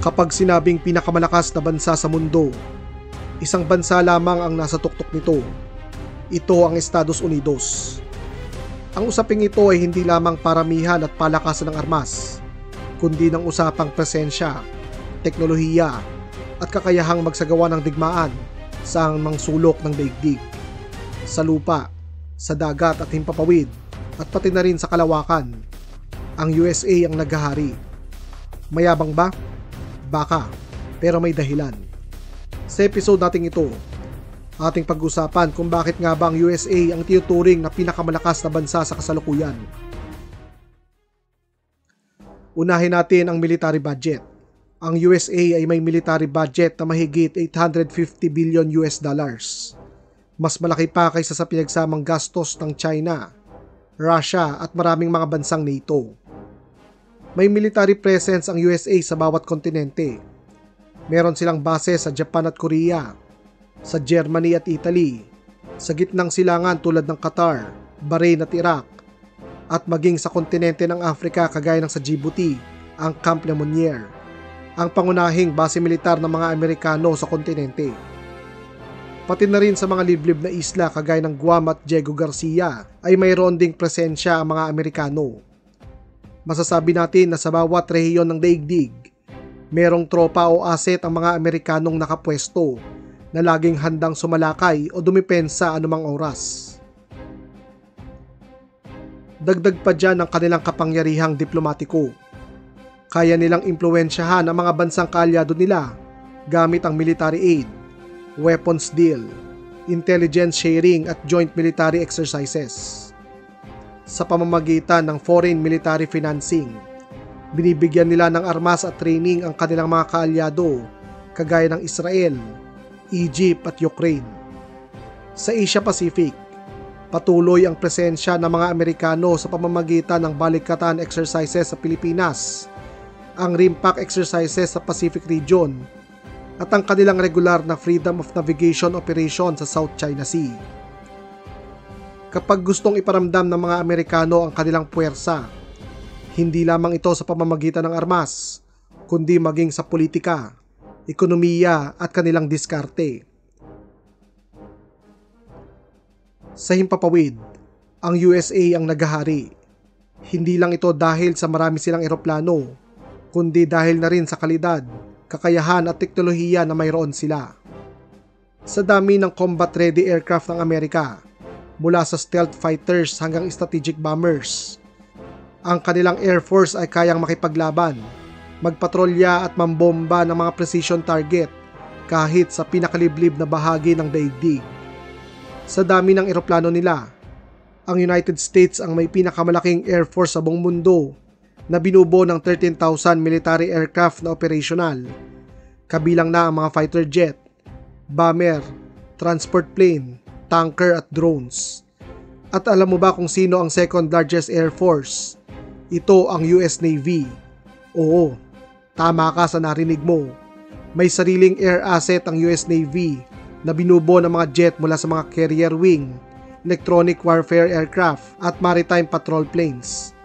Kapag sinabing pinakamalakas na bansa sa mundo, isang bansa lamang ang nasa tuktok nito. Ito ang Estados Unidos. Ang usaping ito ay hindi lamang paramihan at palakasan ng armas, kundi ng usapang presensya, teknolohiya at kakayahang magsagawa ng digmaan sa anumang sulok ng daigdig. Sa lupa, sa dagat at himpapawid, at pati na rin sa kalawakan, ang USA ang naghahari. Mayabang ba? Baka, pero may dahilan. Sa episode nating ito, ating pag-usapan kung bakit nga ba ang USA ang tinuturing na pinakamalakas na bansa sa kasalukuyan. Unahin natin ang military budget. Ang USA ay may military budget na mahigit 850 billion US dollars. Mas malaki pa kaysa sa pinagsamang gastos ng China, Russia at maraming mga bansang NATO. May military presence ang USA sa bawat kontinente. Meron silang base sa Japan at Korea, sa Germany at Italy, sa gitnang silangan tulad ng Qatar, Bahrain at Iraq, at maging sa kontinente ng Africa kagaya ng sa Djibouti, ang Camp Lemonnier, ang pangunahing base militar ng mga Amerikano sa kontinente. Pati na rin sa mga liblib na isla kagaya ng Guam at Diego Garcia ay mayroon ding presensya ang mga Amerikano. Masasabi natin na sa bawat rehiyon ng daigdig, merong tropa o asset ang mga Amerikanong nakapwesto na laging handang sumalakay o dumipensa anumang oras. Dagdag pa dyan ang kanilang kapangyarihang diplomatiko. Kaya nilang impluwensyahan ang mga bansang kaalyado nila gamit ang military aid, weapons deal, intelligence sharing at joint military exercises. Sa pamamagitan ng foreign military financing, binibigyan nila ng armas at training ang kanilang mga kaalyado kagaya ng Israel, Egypt at Ukraine. Sa Asia Pacific, patuloy ang presensya ng mga Amerikano sa pamamagitan ng balikatan exercises sa Pilipinas, ang RIMPAC exercises sa Pacific Region, at ang kanilang regular na Freedom of Navigation operation sa South China Sea. Kapag gustong iparamdam ng mga Amerikano ang kanilang puwersa, hindi lamang ito sa pamamagitan ng armas, kundi maging sa politika, ekonomiya at kanilang diskarte. Sa himpapawid, ang USA ang naghahari. Hindi lang ito dahil sa marami silang eroplano, kundi dahil na rin sa kalidad, kakayahan at teknolohiya na mayroon sila. Sa dami ng combat-ready aircraft ng Amerika, mula sa stealth fighters hanggang strategic bombers, ang kanilang Air Force ay kayang makipaglaban, magpatrolya at mambomba ng mga precision target kahit sa pinakaliblib na bahagi ng daigdig. Sa dami ng eroplano nila, ang United States ang may pinakamalaking Air Force sa buong mundo na binubuo ng 13,000 military aircraft na operational, kabilang na ang mga fighter jet, bomber, transport plane, tanker at drones. At alam mo ba kung sino ang second largest Air Force? Ito ang US Navy. Oo, tama ka sa narinig mo. May sariling air asset ang US Navy na binubuo ng mga jet mula sa mga carrier wing, electronic warfare aircraft at maritime patrol planes.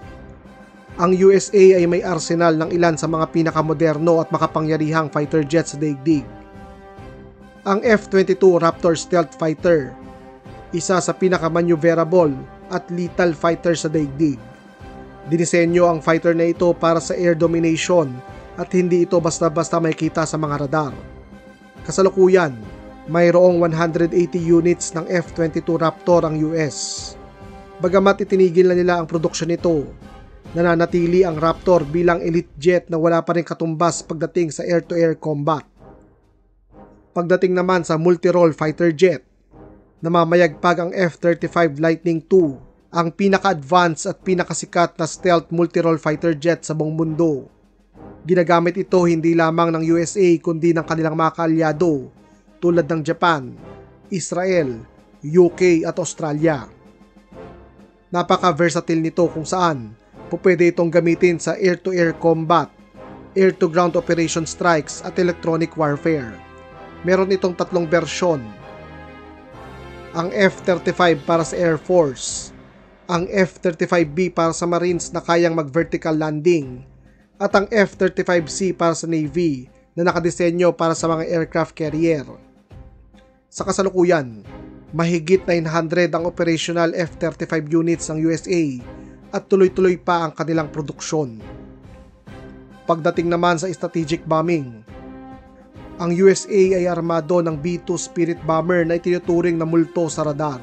Ang USA ay may arsenal ng ilan sa mga pinakamoderno at makapangyarihang fighter jets sa daigdig. Ang F-22 Raptor stealth fighter, isa sa pinakamaneuverable at lethal fighter sa daigdig. Dinisenyo ang fighter na ito para sa air domination at hindi ito basta-basta makikita sa mga radar. Kasalukuyan, mayroong 180 units ng F-22 Raptor ang US. Bagamat itinigil na nila ang produksyon nito, nananatili ang Raptor bilang elite jet na wala pa rin katumbas pagdating sa air-to-air combat. Pagdating naman sa multi-role fighter jet, namamayagpag ang F-35 Lightning II, ang pinaka-advanced at pinakasikat na stealth multi-role fighter jet sa buong mundo. Ginagamit ito hindi lamang ng USA kundi ng kanilang mga kaalyado tulad ng Japan, Israel, UK at Australia. Napaka-versatile nito kung saan pwede itong gamitin sa air-to-air combat, air-to-ground operation strikes at electronic warfare. Meron itong tatlong bersyon. Ang F-35 para sa Air Force, ang F-35B para sa Marines na kayang mag-vertical landing, at ang F-35C para sa Navy na nakadisenyo para sa mga aircraft carrier. Sa kasalukuyan, mahigit 900 ang operational F-35 units ng USA at tuloy-tuloy pa ang kanilang produksyon. Pagdating naman sa strategic bombing, ang USA ay armado ng B-2 Spirit bomber na itinuturing na multo sa radar.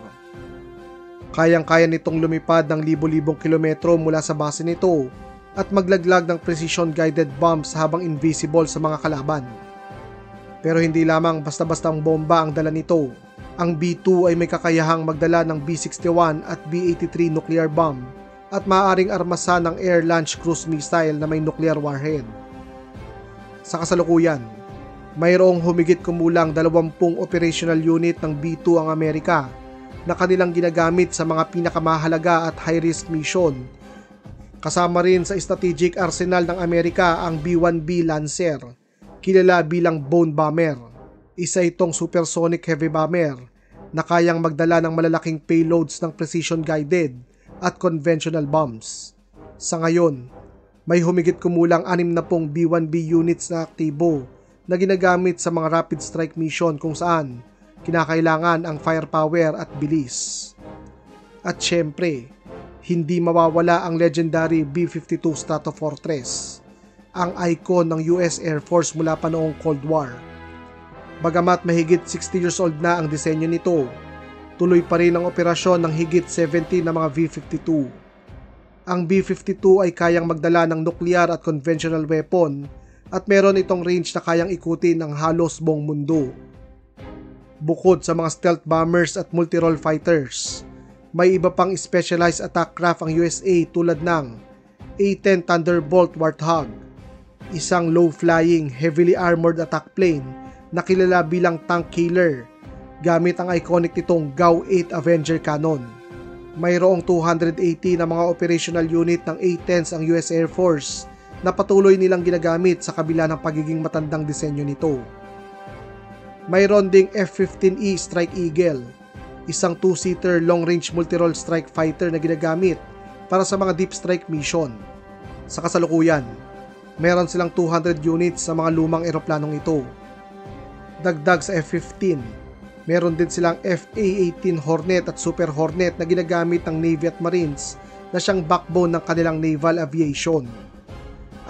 Kayang-kaya nitong lumipad ng libo-libong kilometro mula sa base nito at maglaglag ng precision-guided bombs habang invisible sa mga kalaban. Pero hindi lamang basta-bastang bomba ang dala nito. Ang B-2 ay may kakayahang magdala ng B-61 at B-83 nuclear bomb at maaaring armasan ng air-launched cruise missile na may nuclear warhead. Sa kasalukuyan, mayroong humigit kumulang 20 operational unit ng B-2 ang Amerika na kanilang ginagamit sa mga pinakamahalaga at high-risk mission. Kasama rin sa strategic arsenal ng Amerika ang B-1B Lancer, kilala bilang Bone Bomber. Isa itong supersonic heavy bomber na kayang magdala ng malalaking payloads ng precision-guided at conventional bombs. Sa ngayon, may humigit kumulang 60 B-1B units na aktibo na ginagamit sa mga rapid strike mission kung saan kinakailangan ang firepower at bilis. At syempre, hindi mawawala ang legendary B-52 Stratofortress, ang icon ng US Air Force mula pa noong Cold War. Bagamat mahigit 60 years old na ang disenyo nito, tuloy pa rin ang operasyon ng higit 70 na mga B-52. Ang B-52 ay kayang magdala ng nuclear at conventional weapon at meron itong range na kayang ikutin ng halos buong mundo. Bukod sa mga stealth bombers at multi-role fighters, may iba pang specialized attack craft ang USA tulad ng A-10 Thunderbolt Warthog, isang low-flying, heavily armored attack plane na kilala bilang tank killer gamit ang iconic nitong GAU-8 Avenger cannon. Mayroong 280 na mga operational unit ng A-10s ang US Air Force na patuloy nilang ginagamit sa kabila ng pagiging matandang disenyo nito. Mayroon ding F-15E Strike Eagle, isang 2-seater long-range multi-role strike fighter na ginagamit para sa mga deep strike mission. Sa kasalukuyan, meron silang 200 units sa mga lumang eroplanong ito. Dagdag sa F-15, meron din silang FA-18 Hornet at Super Hornet na ginagamit ng Navy at Marines na siyang backbone ng kanilang naval aviation.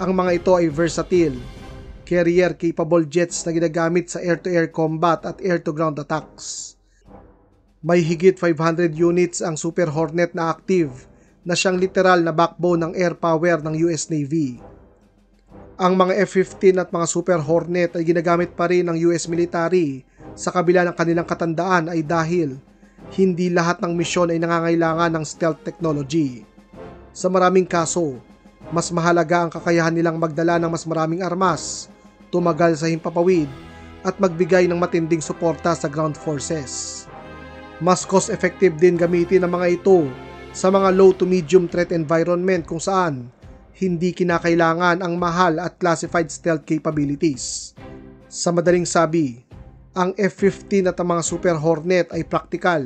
Ang mga ito ay versatile, carrier-capable jets na ginagamit sa air-to-air combat at air-to-ground attacks. May higit 500 units ang Super Hornet na active na siyang literal na backbone ng air power ng US Navy. Ang mga F-15 at mga Super Hornet ay ginagamit pa rin ng US military sa kabila ng kanilang katandaan ay dahil hindi lahat ng misyon ay nangangailangan ng stealth technology. Sa maraming kaso, mas mahalaga ang kakayahan nilang magdala ng mas maraming armas, tumagal sa himpapawid, at magbigay ng matinding suporta sa ground forces. Mas cost-effective din gamitin ang mga ito sa mga low to medium threat environment kung saan hindi kinakailangan ang mahal at classified stealth capabilities. Sa madaling sabi, ang F-15 at ang mga Super Hornet ay praktikal,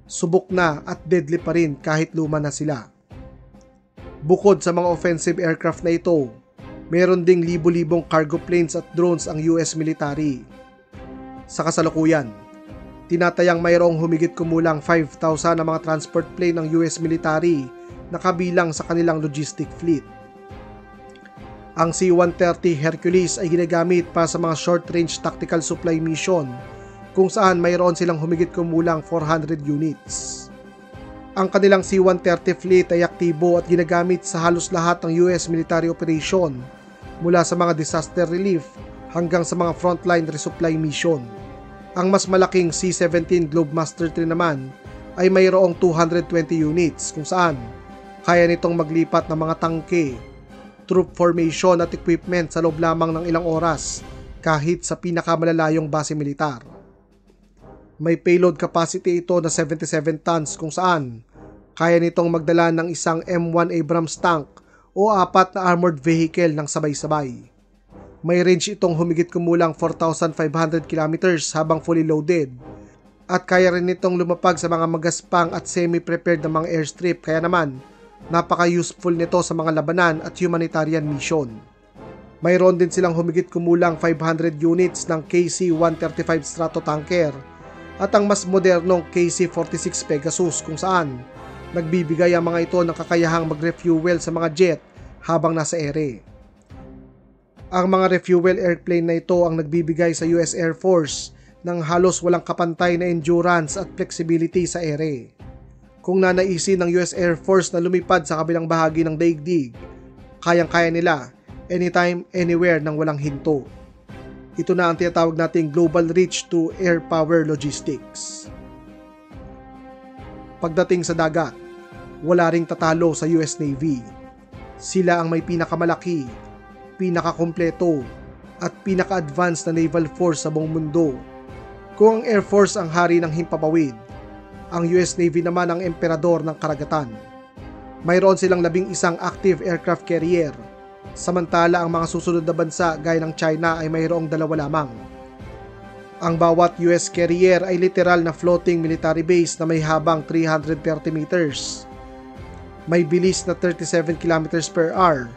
subok na at deadly pa rin kahit luma na sila. Bukod sa mga offensive aircraft na ito, meron ding libo-libong cargo planes at drones ang US military. Sa kasalukuyan, tinatayang mayroong humigit kumulang 5,000 na mga transport plane ng US military na kabilang sa kanilang logistic fleet. Ang C-130 Hercules ay ginagamit para sa mga short-range tactical supply mission kung saan mayroon silang humigit kumulang 400 units. Ang kanilang C-130 fleet ay aktibo at ginagamit sa halos lahat ng US military operation mula sa mga disaster relief hanggang sa mga frontline resupply mission. Ang mas malaking C-17 Globemaster III naman ay mayroong 220 units kung saan kaya nitong maglipat ng mga tangke, troop formation at equipment sa loob lamang ng ilang oras kahit sa pinakamalalayong base militar. May payload capacity ito na 77 tons kung saan kaya nitong magdala ng isang M1 Abrams tank o 4 na armored vehicle ng sabay-sabay. May range itong humigit kumulang 4,500 kilometers habang fully loaded at kaya rin itong lumapag sa mga magaspang at semi-prepared na mga airstrip kaya naman napaka-useful nito sa mga labanan at humanitarian mission. Mayroon din silang humigit kumulang 500 units ng KC-135 Stratotanker at ang mas modernong KC-46 Pegasus kung saan nagbibigay ang mga ito ng kakayahang mag-refuel sa mga jet habang nasa ere. Ang mga refuel airplane na ito ang nagbibigay sa US Air Force ng halos walang kapantay na endurance at flexibility sa ere. Kung nanaisin ng US Air Force na lumipad sa kabilang bahagi ng daigdig, kayang-kaya nila anytime, anywhere nang walang hinto. Ito na ang tinatawag nating global reach to air power logistics. Pagdating sa dagat, wala ring tatalo sa US Navy. Sila ang may pinakamalaki, pinakakompleto, at pinaka-advanced na naval force sa buong mundo. Kung ang Air Force ang hari ng himpapawid, ang US Navy naman ang emperador ng karagatan. Mayroon silang 11 active aircraft carrier, samantala ang mga susunod na bansa gaya ng China ay mayroong 2 lamang. Ang bawat US carrier ay literal na floating military base na may habang 330 meters, may bilis na 37 kilometers per hour,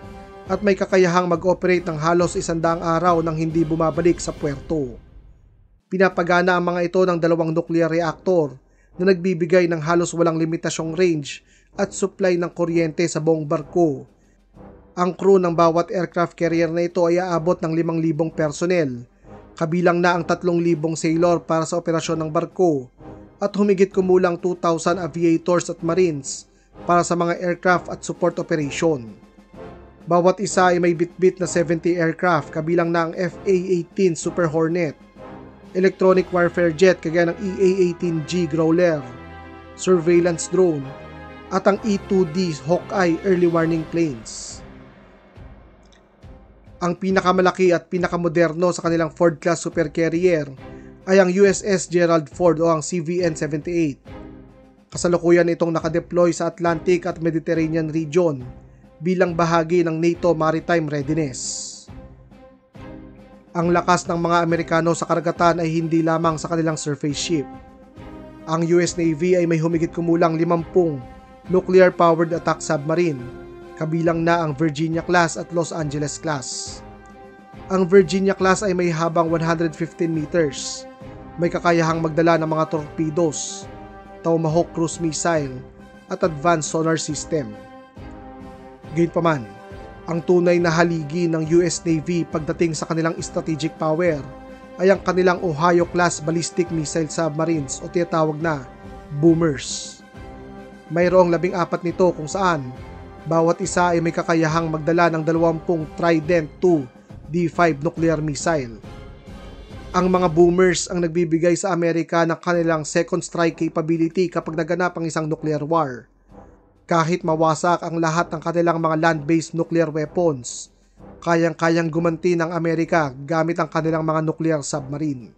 at may kakayahang mag-operate ng halos 100 araw nang hindi bumabalik sa puerto. Pinapagana ang mga ito ng 2 nuclear reactor na nagbibigay ng halos walang limitasyong range at supply ng kuryente sa buong barko. Ang crew ng bawat aircraft carrier na ito ay aabot ng 5,000 personnel, kabilang na ang 3,000 sailor para sa operasyon ng barko at humigit kumulang 2,000 aviators at marines para sa mga aircraft at support operation. Bawat isa ay may bitbit na 70 aircraft kabilang na ang FA-18 Super Hornet, electronic warfare jet kagaya ng EA-18G Growler, surveillance drone, at ang E-2D Hawkeye early warning planes. Ang pinakamalaki at pinakamoderno sa kanilang Ford-class supercarrier ay ang USS Gerald Ford o ang CVN-78. Kasalukuyan itong nakadeploy sa Atlantic at Mediterranean region bilang bahagi ng NATO Maritime Readiness. Ang lakas ng mga Amerikano sa karagatan ay hindi lamang sa kanilang surface ship. Ang US Navy ay may humigit kumulang 50 nuclear-powered attack submarine, kabilang na ang Virginia class at Los Angeles class. Ang Virginia class ay may habang 115 meters, may kakayahang magdala ng mga torpedoes, Tomahawk cruise missile, at advanced sonar system. Gayunpaman, ang tunay na haligi ng US Navy pagdating sa kanilang strategic power ay ang kanilang Ohio class ballistic missile submarines o tinatawag na boomers. Mayroong 14 nito kung saan bawat isa ay may kakayahang magdala ng 20 Trident II D5 nuclear missile. Ang mga boomers ang nagbibigay sa Amerika ng kanilang second strike capability kapag naganap ang isang nuclear war. Kahit mawasak ang lahat ng kanilang mga land-based nuclear weapons, kayang-kayang gumanti ng Amerika gamit ang kanilang mga nuclear submarine.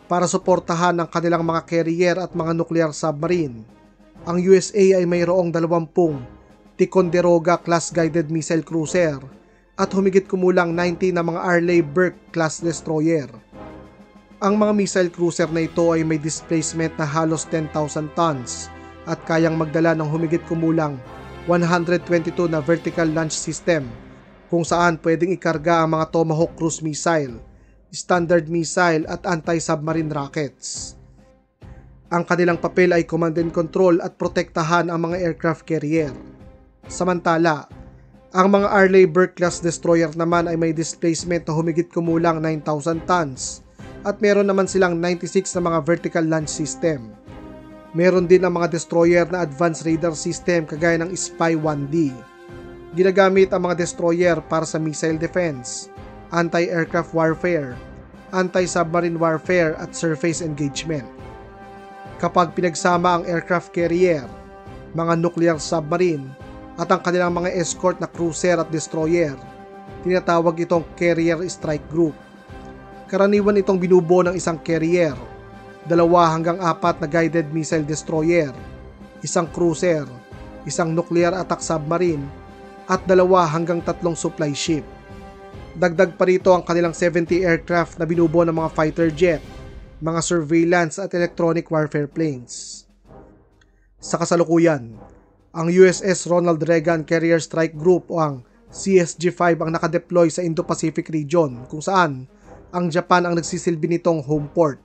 Para suportahan ang kanilang mga carrier at mga nuclear submarine, ang USA ay mayroong 20 Ticonderoga class guided missile cruiser at humigit kumulang 90 na mga Arleigh Burke class destroyer. Ang mga missile cruiser na ito ay may displacement na halos 10,000 tons at kayang magdala ng humigit kumulang 122 na vertical launch system kung saan pwedeng ikarga ang mga Tomahawk cruise missile, standard missile at anti-submarine rockets. Ang kanilang papel ay command and control at protektahan ang mga aircraft carrier. Samantala, ang mga Arleigh Burke class destroyer naman ay may displacement na humigit kumulang 9,000 tons at meron naman silang 96 na mga vertical launch system. Meron din ang mga destroyer na advanced radar system kagaya ng Spy-1D. Ginagamit ang mga destroyer para sa missile defense, anti-aircraft warfare, anti-submarine warfare at surface engagement. Kapag pinagsama ang aircraft carrier, mga nuclear submarine, at ang kanilang mga escort na cruiser at destroyer, tinatawag itong Carrier Strike Group. Karaniwan itong binubuo ng isang carrier, 2 hanggang 4 na guided missile destroyer, isang cruiser, isang nuclear attack submarine, at 2 hanggang 3 supply ship. Dagdag pa rito ang kanilang 70 aircraft na binubuo ng mga fighter jet, mga surveillance at electronic warfare planes. Sa kasalukuyan, ang USS Ronald Reagan Carrier Strike Group o ang CSG-5 ang nakadeploy sa Indo-Pacific region kung saan ang Japan ang nagsisilbi nitong home port.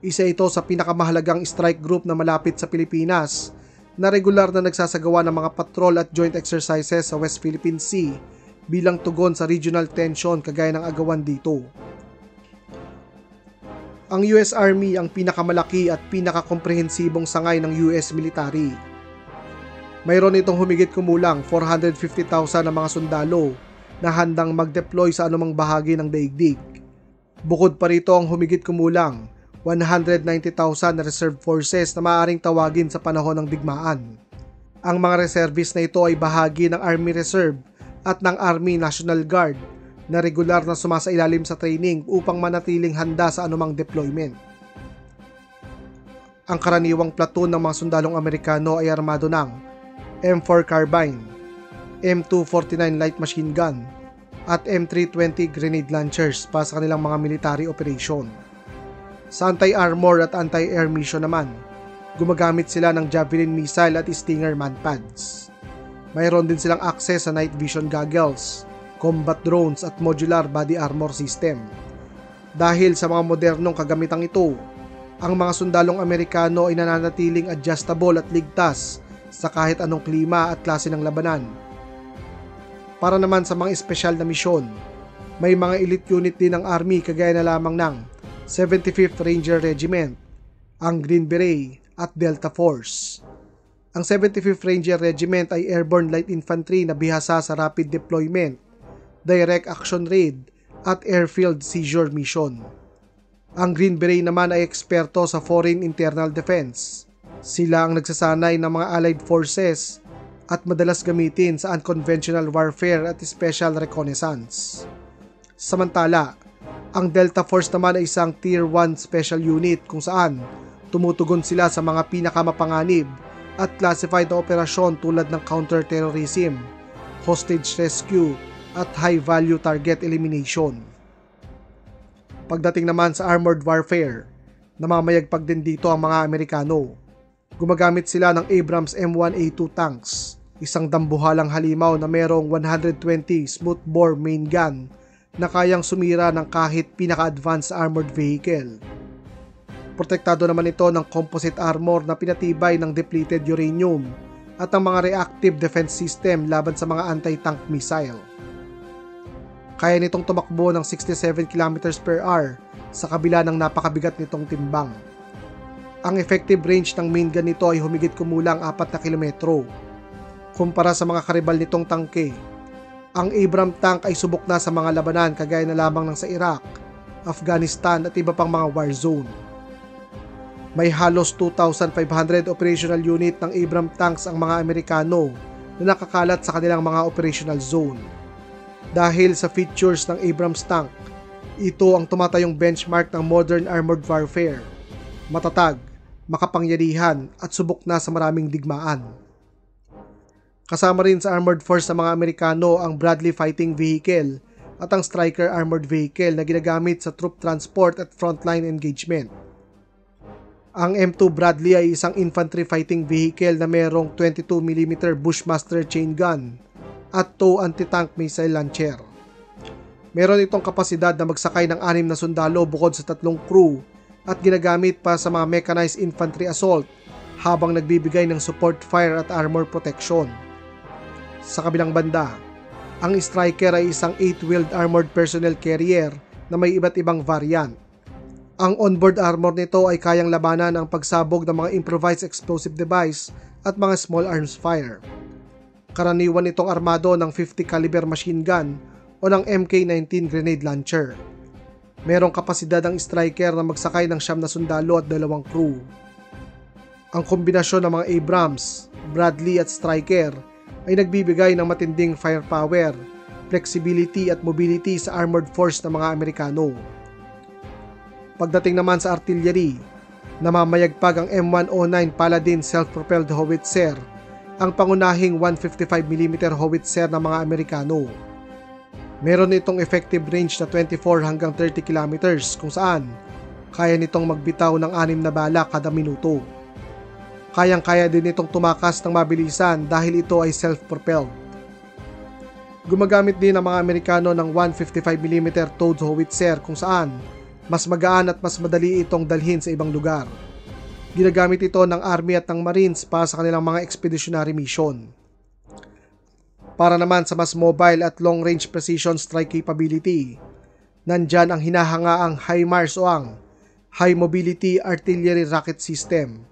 Isa ito sa pinakamahalagang strike group na malapit sa Pilipinas na regular na nagsasagawa ng mga patrol at joint exercises sa West Philippine Sea bilang tugon sa regional tension kagaya ng agawan dito. Ang US Army ang pinakamalaki at pinakakomprehensibong sangay ng US military. Mayroon itong humigit kumulang 450,000 na mga sundalo na handang mag-deploy sa anumang bahagi ng daigdig. Bukod pa rito ang humigit kumulang 190,000 na reserve forces na maaaring tawagin sa panahon ng digmaan. Ang mga reservist na ito ay bahagi ng Army Reserve at ng Army National Guard na regular na sumasailalim sa training upang manatiling handa sa anumang deployment. Ang karaniwang platoon ng mga sundalong Amerikano ay armado ng M4 carbine, M249 light machine gun, at M320 grenade launchers para sa kanilang mga military operation. Sa anti-armor at anti-air mission naman, gumagamit sila ng Javelin missile at Stinger manpads. Mayroon din silang access sa night vision goggles, combat drones at modular body armor system. Dahil sa mga modernong kagamitang ito, ang mga sundalong Amerikano ay nananatiling adjustable at ligtas sa kahit anong klima at klase ng labanan. Para naman sa mga espesyal na misyon, may mga elite unit din ng Army kagaya na lamang ng 75th Ranger Regiment, ang Green Beret at Delta Force. Ang 75th Ranger Regiment ay airborne light infantry na bihasa sa rapid deployment, direct action raid at airfield seizure mission. Ang Green Beret naman ay eksperto sa foreign internal defense. Sila ang nagsasanay ng mga allied forces at madalas gamitin sa unconventional warfare at special reconnaissance. Samantala, ang Delta Force naman ay isang Tier 1 special unit kung saan tumutugon sila sa mga pinakamapanganib at classified na operasyon tulad ng counter-terrorism, hostage rescue at high-value target elimination. Pagdating naman sa armored warfare, namamayagpag din dito ang mga Amerikano. Gumagamit sila ng Abrams M1A2 tanks, isang dambuhalang halimaw na merong 120 smoothbore main gun na kayang sumira ng kahit pinaka-advanced armored vehicle. Protektado naman ito ng composite armor na pinatibay ng depleted uranium at ang mga reactive defense system laban sa mga anti-tank missile. Kaya nitong tumakbo ng 67 km/h sa kabila ng napakabigat nitong timbang. Ang effective range ng main gun nito ay humigit kumulang 4 na kilometro. Kumpara sa mga karibal nitong tangke, ang Abrams tank ay subok na sa mga labanan kagaya na lamang ng sa Iraq, Afghanistan at iba pang mga war zone. May halos 2,500 operational unit ng Abrams tanks ang mga Amerikano na nakakalat sa kanilang mga operational zone. Dahil sa features ng Abrams tank, ito ang tumatayong benchmark ng modern armored warfare. Matatag, makapangyarihan at subok na sa maraming digmaan. Kasama rin sa armored force ng mga Amerikano ang Bradley Fighting Vehicle at ang Stryker Armored Vehicle na ginagamit sa troop transport at frontline engagement. Ang M2 Bradley ay isang infantry fighting vehicle na mayroong 22mm Bushmaster chain gun at TOW anti-tank missile launcher. Meron itong kapasidad na magsakay ng 6 na sundalo bukod sa 3 crew at ginagamit pa sa mga mechanized infantry assault habang nagbibigay ng support fire at armor protection. Sa kabilang banda, ang Stryker ay isang 8-wheeled armored personnel carrier na may iba't ibang variant. Ang onboard armor nito ay kayang labanan ang pagsabog ng mga improvised explosive device at mga small arms fire. Karaniwan itong armado ng 50 caliber machine gun o ng MK-19 grenade launcher. Merong kapasidad ang Stryker na magsakay ng 9 na sundalo at 2 crew. Ang kombinasyon ng mga Abrams, Bradley at Stryker ay nagbibigay ng matinding firepower, flexibility at mobility sa armored force ng mga Amerikano. Pagdating naman sa artillery, namamayagpag ang M109 Paladin self-propelled howitzer, ang pangunahing 155mm howitzer ng mga Amerikano. Meron itong effective range na 24 hanggang 30 kilometers kung saan kaya nitong magbitaw ng 6 na bala kada minuto. Kayang-kaya din itong tumakas ng mabilisan dahil ito ay self-propelled. Gumagamit din ang mga Amerikano ng 155mm towed howitzer kung saan mas magaan at mas madali itong dalhin sa ibang lugar. Ginagamit ito ng Army at ng Marines para sa kanilang mga expeditionary mission. Para naman sa mas mobile at long-range precision strike capability, nandyan ang hinahangaang HIMARS o ang High Mobility Artillery Rocket System.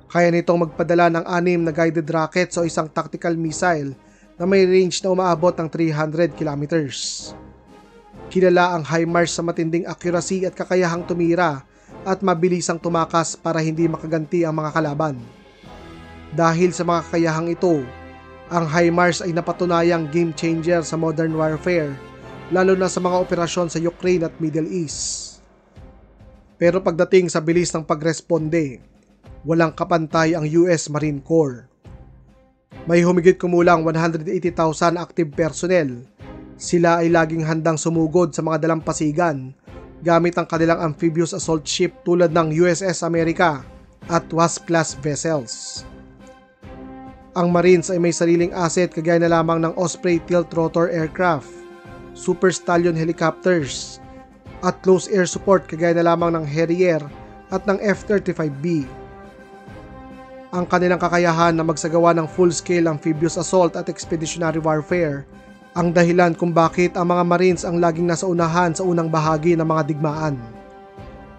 Kaya nitong magpadala ng 6 na guided rockets o isang tactical missile na may range na umaabot ng 300 kilometers. Kilala ang HIMARS sa matinding accuracy at kakayahang tumira at mabilisang tumakas para hindi makaganti ang mga kalaban. Dahil sa mga kakayahang ito, ang HIMARS ay napatunayang game changer sa modern warfare, lalo na sa mga operasyon sa Ukraine at Middle East. Pero pagdating sa bilis ng pagresponde, walang kapantay ang US Marine Corps. May humigit kumulang 180,000 active personnel. Sila ay laging handang sumugod sa mga dalampasigan gamit ang kanilang amphibious assault ship tulad ng USS America at Wasp-class vessels. Ang Marines ay may sariling asset kagaya na lamang ng Osprey tilt-rotor aircraft, Super Stallion helicopters, at close air support kagaya na lamang ng Harrier at ng F-35B. Ang kanilang kakayahan na magsagawa ng full-scale amphibious assault at expeditionary warfare ang dahilan kung bakit ang mga Marines ang laging nasa unahan sa unang bahagi ng mga digmaan.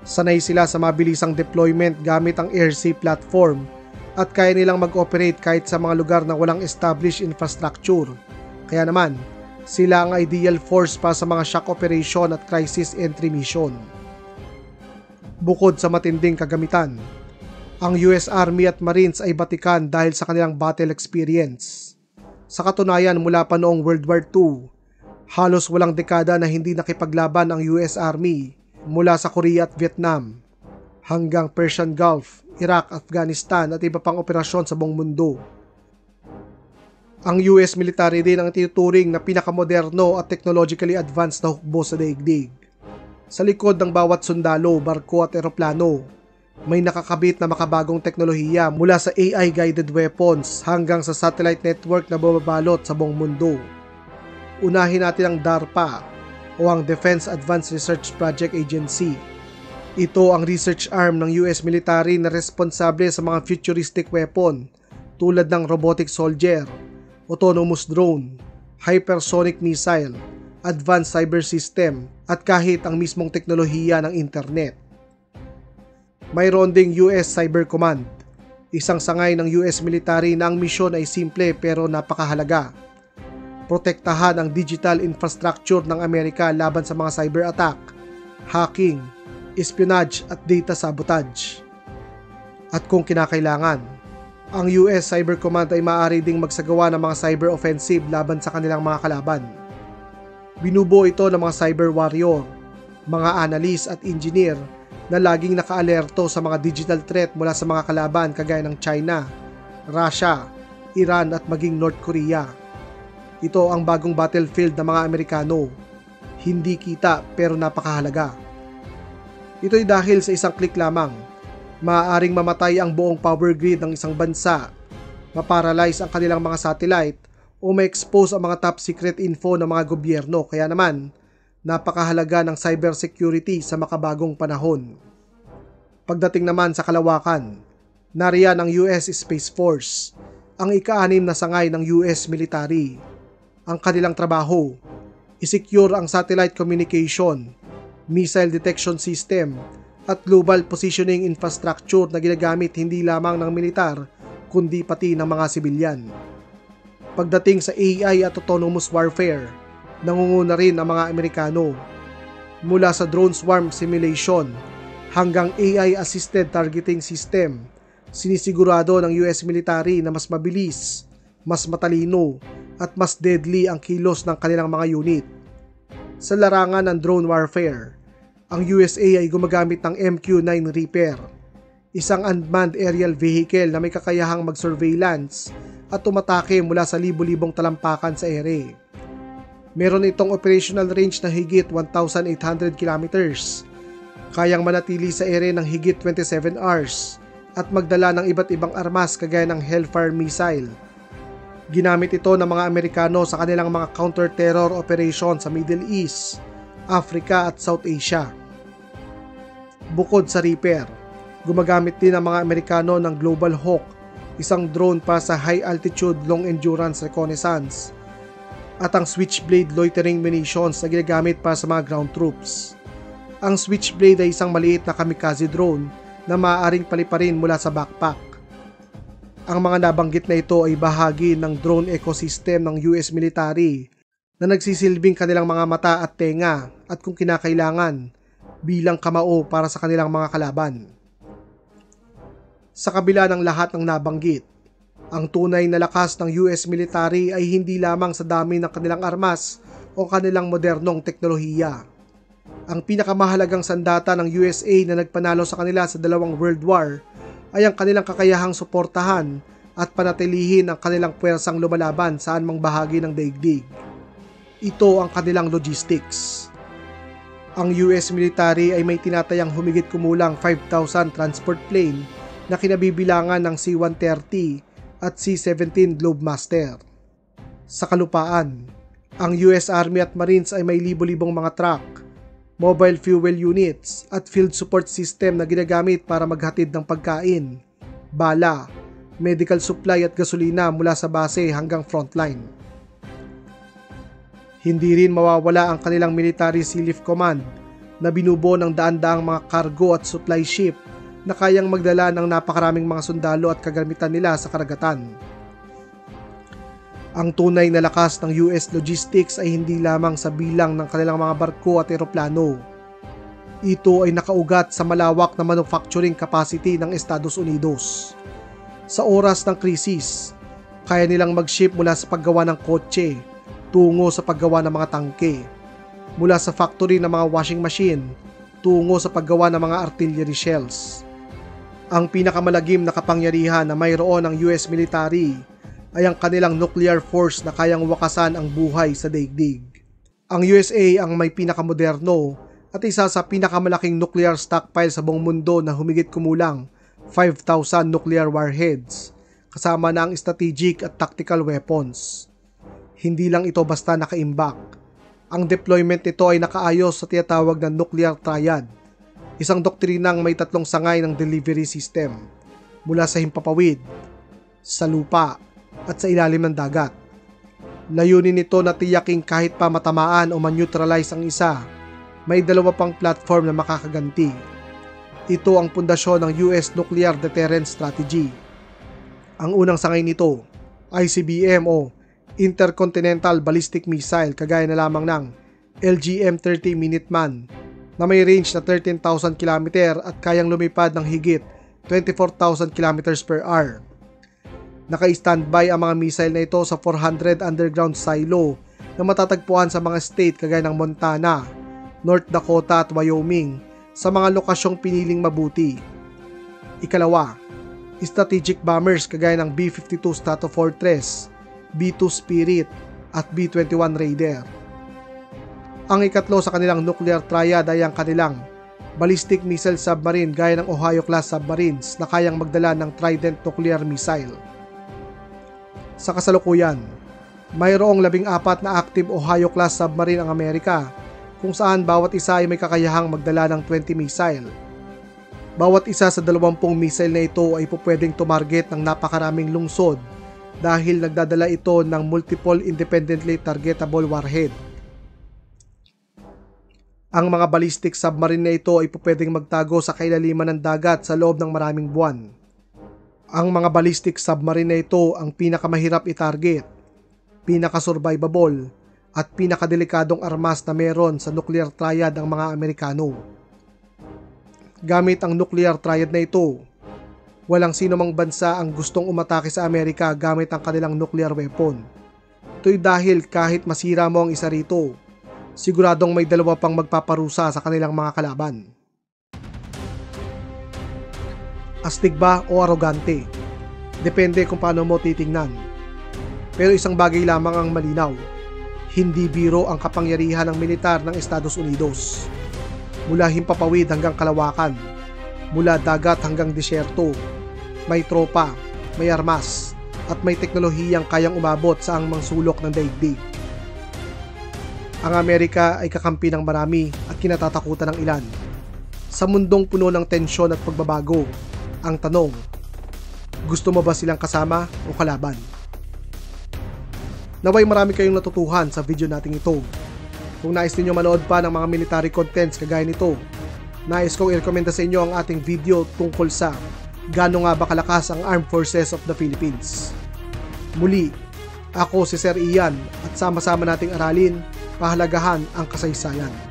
Sanay sila sa mabilisang deployment gamit ang air-sea platform at kaya nilang mag-operate kahit sa mga lugar na walang established infrastructure. Kaya naman, sila ang ideal force para sa mga shock operation at crisis entry mission. Bukod sa matinding kagamitan, ang US Army at Marines ay batikan dahil sa kanilang battle experience. Sa katunayan, mula pa noong World War II, halos walang dekada na hindi nakipaglaban ang US Army mula sa Korea at Vietnam hanggang Persian Gulf, Iraq, Afghanistan at iba pang operasyon sa buong mundo. Ang US military din ang tinuturing na pinakamoderno at technologically advanced na hukbo sa daigdig. Sa likod ng bawat sundalo, barko at eroplano, may nakakabit na makabagong teknolohiya mula sa AI-guided weapons hanggang sa satellite network na bumabalot sa buong mundo. Unahin natin ang DARPA o ang Defense Advanced Research Project Agency. Ito ang research arm ng US military na responsable sa mga futuristic weapon tulad ng robotic soldier, autonomous drone, hypersonic missile, advanced cyber system at kahit ang mismong teknolohiya ng internet. Mayroon ding US Cyber Command, isang sangay ng US military na ang misyon ay simple pero napakahalaga. Protektahan ang digital infrastructure ng Amerika laban sa mga cyber attack, hacking, espionage at data sabotage. At kung kinakailangan, ang US Cyber Command ay maaari ding magsagawa ng mga cyber offensive laban sa kanilang mga kalaban. Binubuo ito ng mga cyber warrior, mga analyst at engineer na laging nakaalerto sa mga digital threat mula sa mga kalaban kagaya ng China, Russia, Iran at maging North Korea. Ito ang bagong battlefield ng mga Amerikano. Hindi kita pero napakahalaga. Ito'y dahil sa isang click lamang, maaaring mamatay ang buong power grid ng isang bansa, maparalyze ang kanilang mga satellite o ma-expose ang mga top secret info ng mga gobyerno. Kaya naman, napakahalaga ng cybersecurity sa makabagong panahon. Pagdating naman sa kalawakan, nariyan ang US Space Force, ang ika-6 na sangay ng US military. Ang kanilang trabaho, isecure ang satellite communication, missile detection system, at global positioning infrastructure na ginagamit hindi lamang ng militar, kundi pati ng mga sibilyan. Pagdating sa AI at autonomous warfare, nangunguna rin ang mga Amerikano. Mula sa drone swarm simulation hanggang AI-assisted targeting system, sinisigurado ng US military na mas mabilis, mas matalino, at mas deadly ang kilos ng kanilang mga unit. Sa larangan ng drone warfare, ang USA ay gumagamit ng MQ-9 Reaper, isang unmanned aerial vehicle na may kakayahang mag-surveillance at tumatake mula sa libu-libong talampakan sa ere. Meron itong operational range na higit 1,800 kilometers, kayang manatili sa ere ng higit 27 hours at magdala ng iba't ibang armas kagaya ng Hellfire missile. Ginamit ito ng mga Amerikano sa kanilang mga counter-terror operation sa Middle East, Africa at South Asia. Bukod sa Reaper, gumagamit din ang mga Amerikano ng Global Hawk, isang drone para sa high altitude long endurance reconnaissance, at ang Switchblade loitering munitions na ginagamit para sa mga ground troops. Ang Switchblade ay isang maliit na kamikaze drone na maaaring paliparin mula sa backpack. Ang mga nabanggit na ito ay bahagi ng drone ecosystem ng US military na nagsisilbing kanilang mga mata at tenga at kung kinakailangan bilang kamao para sa kanilang mga kalaban. Sa kabila ng lahat ng nabanggit, ang tunay na lakas ng US military ay hindi lamang sa dami ng kanilang armas o kanilang modernong teknolohiya. Ang pinakamahalagang sandata ng USA na nagpanalo sa kanila sa dalawang World War ay ang kanilang kakayahang suportahan at panatilihin ang kanilang puwersang lumalaban saan mang bahagi ng daigdig. Ito ang kanilang logistics. Ang US military ay may tinatayang humigit kumulang 5,000 transport plane na kinabibilangan ng C-130 at C-17 Globemaster. Sa kalupaan, ang US Army at Marines ay may libo-libong mga truck, mobile fuel units at field support system na ginagamit para maghatid ng pagkain, bala, medical supply at gasolina mula sa base hanggang frontline. Hindi rin mawawala ang kanilang Military Sealift Command na binubuo ng daan-daang mga cargo at supply ship na kayang magdala ng napakaraming mga sundalo at kagamitan nila sa karagatan. Ang tunay na lakas ng US logistics ay hindi lamang sa bilang ng kanilang mga barko at eroplano. Ito ay nakaugat sa malawak na manufacturing capacity ng Estados Unidos. Sa oras ng krisis, kaya nilang mag-ship mula sa paggawa ng kotse tungo sa paggawa ng mga tangke, mula sa factory ng mga washing machine tungo sa paggawa ng mga artillery shells. Ang pinakamalagim na kapangyarihan na mayroon ng US military ay ang kanilang nuclear force na kayang wakasan ang buhay sa daigdig. Ang USA ang may pinakamoderno at isa sa pinakamalaking nuclear stockpile sa buong mundo na humigit kumulang 5,000 nuclear warheads, kasama na ang strategic at tactical weapons. Hindi lang ito basta nakaimbak. Ang deployment nito ay nakaayos sa tinatawag na nuclear triad, isang doktrinang may tatlong sangay ng delivery system, mula sa himpapawid, sa lupa, at sa ilalim ng dagat. Layunin nito na tiyaking kahit pa matamaan o man-neutralize ang isa, may dalawa pang platform na makakaganti. Ito ang pundasyon ng US Nuclear Deterrence Strategy. Ang unang sangay nito, ICBM o Intercontinental Ballistic Missile kagaya na lamang ng LGM-30 Minuteman na may range na 13,000 km at kayang lumipad ng higit 24,000 km per hour. Naka-standby ang mga missile na ito sa 400 underground silo na matatagpuan sa mga state kagaya ng Montana, North Dakota at Wyoming sa mga lokasyong piniling mabuti. Ikalawa, strategic bombers kagaya ng B-52 Stratofortress, B-2 Spirit at B-21 Raider. Ang ikatlo sa kanilang nuclear triad ay ang kanilang ballistic missile submarine gaya ng Ohio-class submarines na kayang magdala ng Trident nuclear missile. Sa kasalukuyan, mayroong 14 na active Ohio-class submarine ang Amerika kung saan bawat isa ay may kakayahang magdala ng 20 missile. Bawat isa sa 20 missile na ito ay pupwedeng tumarget ng napakaraming lungsod dahil nagdadala ito ng multiple independently targetable warhead. Ang mga ballistic submarine na ito ay pupwedeng magtago sa kailaliman ng dagat sa loob ng maraming buwan. Ang mga ballistic submarine na ito ang pinakamahirap i-target, pinakasurvivable, at pinakadelikadong armas na meron sa nuclear triad ng mga Amerikano. Gamit ang nuclear triad na ito, walang sino mang bansa ang gustong umatake sa Amerika gamit ang kanilang nuclear weapon. Ito'y dahil kahit masira mo ang isa rito, siguradong may dalawa pang magpaparusa sa kanilang mga kalaban. Astig ba o arogante? Depende kung paano mo titingnan. Pero isang bagay lamang ang malinaw. Hindi biro ang kapangyarihan ng militar ng Estados Unidos. Mula himpapawid hanggang kalawakan, mula dagat hanggang disyerto, may tropa, may armas, at may teknolohiyang kayang umabot sa angmang sulok ng daigdig. Ang Amerika ay kakampi ng marami at kinatatakutan ng ilan. Sa mundong puno ng tensyon at pagbabago, ang tanong, gusto mo ba silang kasama o kalaban? Naway marami kayong natutuhan sa video nating ito. Kung nais ninyo manood pa ng mga military contents kagaya nito, nais kong i-recommenda sa inyo ang ating video tungkol sa gaano nga ba kalakas ang Armed Forces of the Philippines. Muli, ako si Sir Ian at sama-sama nating aralin, pahalagahan ang kasaysayan.